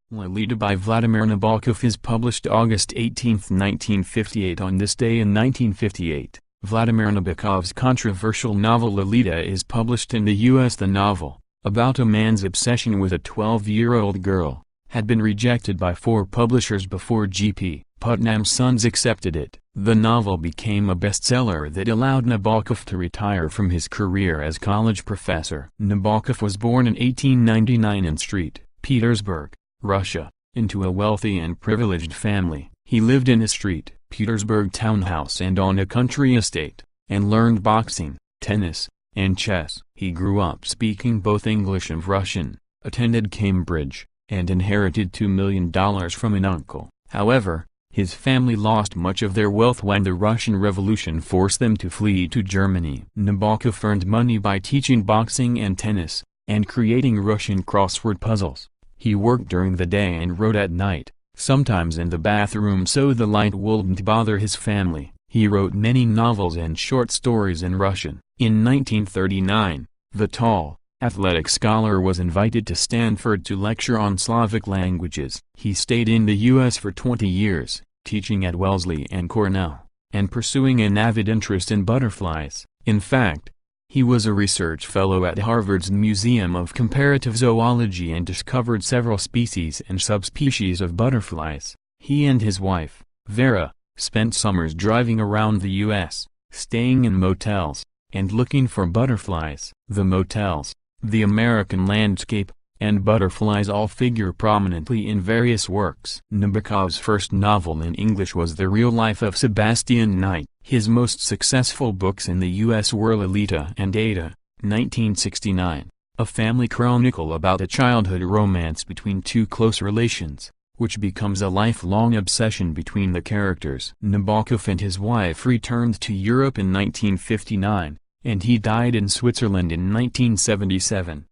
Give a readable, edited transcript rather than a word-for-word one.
Lolita by Vladimir Nabokov is published August 18, 1958. On this day in 1958, Vladimir Nabokov's controversial novel Lolita is published in the U.S. The novel, about a man's obsession with a 12-year-old girl, had been rejected by 4 publishers before G.P. Putnam's Sons accepted it. The novel became a bestseller that allowed Nabokov to retire from his career as college professor. Nabokov was born in 1899 in St. Petersburg, Russia, into a wealthy and privileged family. He lived in a St. Petersburg townhouse and on a country estate, and learned boxing, tennis, and chess. He grew up speaking both English and Russian, attended Cambridge, and inherited $2 million from an uncle. However, his family lost much of their wealth when the Russian Revolution forced them to flee to Germany. Nabokov earned money by teaching boxing and tennis, and creating Russian crossword puzzles. He worked during the day and wrote at night, sometimes in the bathroom so the light wouldn't bother his family. He wrote many novels and short stories in Russian. In 1939, the tall, athletic scholar was invited to Stanford to lecture on Slavic languages. He stayed in the U.S. for 20 years, teaching at Wellesley and Cornell, and pursuing an avid interest in butterflies. In fact, he was a research fellow at Harvard's Museum of Comparative Zoology and discovered several species and subspecies of butterflies. He and his wife, Vera, spent summers driving around the U.S., staying in motels, and looking for butterflies. The motels, the American landscape, and butterflies all figure prominently in various works. Nabokov's first novel in English was The Real Life of Sebastian Knight. His most successful books in the U.S. were Lolita and Ada, 1969, a family chronicle about a childhood romance between 2 close relations, which becomes a lifelong obsession between the characters. Nabokov and his wife returned to Europe in 1959, and he died in Switzerland in 1977.